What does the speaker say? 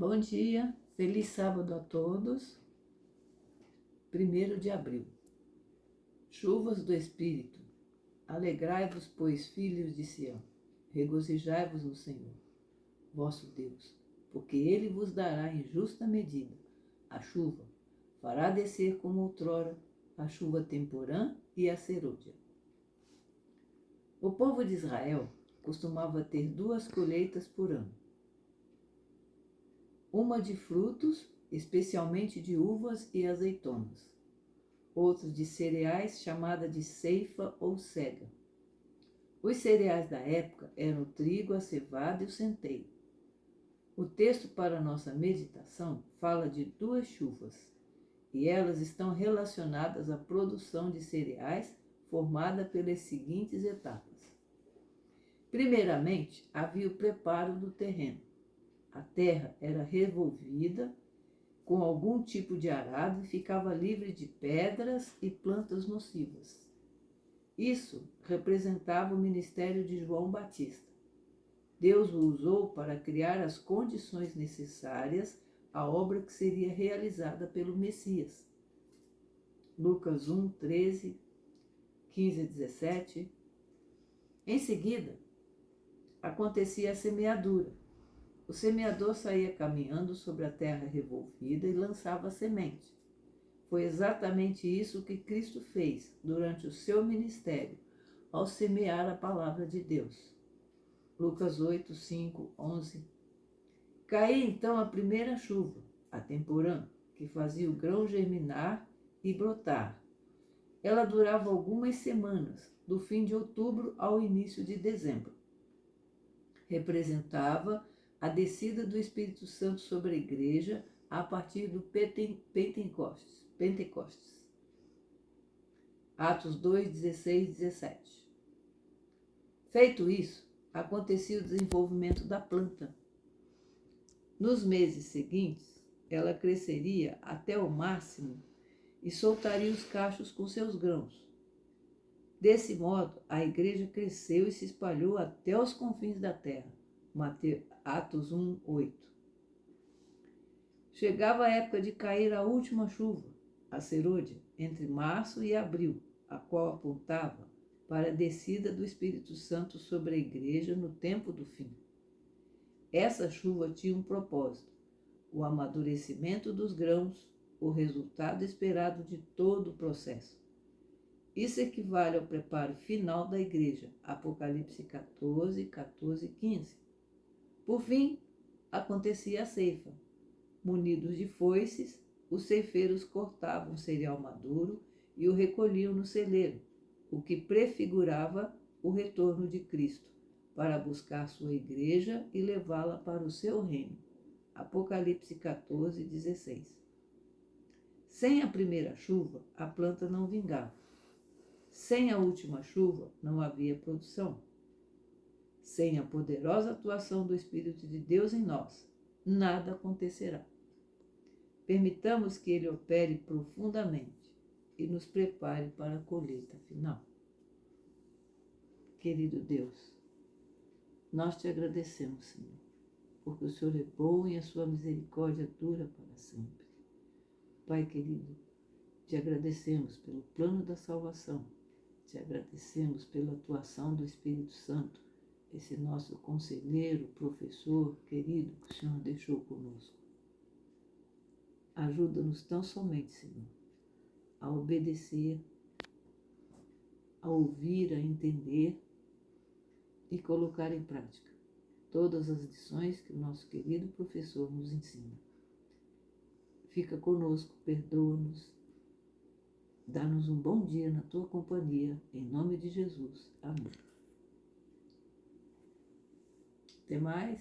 Bom dia, feliz sábado a todos. 1º de abril. Chuvas do Espírito. Alegrai-vos, pois, filhos de Sião, regozijai-vos no Senhor, vosso Deus, porque Ele vos dará em justa medida a chuva, fará descer como outrora a chuva temporã e a serôdia. O povo de Israel costumava ter 2 colheitas por ano. Uma de frutos, especialmente de uvas e azeitonas. Outra de cereais, chamada de ceifa ou sega. Os cereais da época eram o trigo, a cevada e o centeio. O texto para nossa meditação fala de 2 chuvas, e elas estão relacionadas à produção de cereais formada pelas seguintes etapas. Primeiramente, havia o preparo do terreno. A terra era revolvida com algum tipo de arado e ficava livre de pedras e plantas nocivas. Isso representava o ministério de João Batista. Deus o usou para criar as condições necessárias à obra que seria realizada pelo Messias. Lucas 1, 13, 15 a 17. Em seguida, acontecia a semeadura. O semeador saía caminhando sobre a terra revolvida e lançava a semente. Foi exatamente isso que Cristo fez durante o seu ministério, ao semear a palavra de Deus. Lucas 8, 5, 11. Caía então a primeira chuva, a temporã, que fazia o grão germinar e brotar. Ela durava algumas semanas, do fim de outubro ao início de dezembro. Representava a descida do Espírito Santo sobre a igreja a partir do Pentecostes. Atos 2, 16 e 17. Feito isso, acontecia o desenvolvimento da planta. Nos meses seguintes, ela cresceria até o máximo e soltaria os cachos com seus grãos. Desse modo, a igreja cresceu e se espalhou até os confins da terra. Atos 1, 8. Chegava a época de cair a última chuva, a serôdia, entre março e abril, a qual apontava para a descida do Espírito Santo sobre a igreja no tempo do fim. Essa chuva tinha um propósito: o amadurecimento dos grãos, o resultado esperado de todo o processo. Isso equivale ao preparo final da igreja, Apocalipse 14, 14 e 15. Por fim, acontecia a ceifa. Munidos de foices, os ceifeiros cortavam o cereal maduro e o recolhiam no celeiro, o que prefigurava o retorno de Cristo, para buscar sua igreja e levá-la para o seu reino. Apocalipse 14, 16. Sem a primeira chuva, a planta não vingava. Sem a última chuva, não havia produção. Sem a poderosa atuação do Espírito de Deus em nós, nada acontecerá. Permitamos que Ele opere profundamente e nos prepare para a colheita final. Querido Deus, nós te agradecemos, Senhor, porque o Senhor é bom e a sua misericórdia dura para sempre. Pai querido, te agradecemos pelo plano da salvação, te agradecemos pela atuação do Espírito Santo, esse nosso conselheiro, professor querido que o Senhor deixou conosco. Ajuda-nos tão somente, Senhor, a obedecer, a ouvir, a entender e colocar em prática todas as lições que o nosso querido professor nos ensina. Fica conosco, perdoa-nos, dá-nos um bom dia na tua companhia, em nome de Jesus. Amém. Até mais.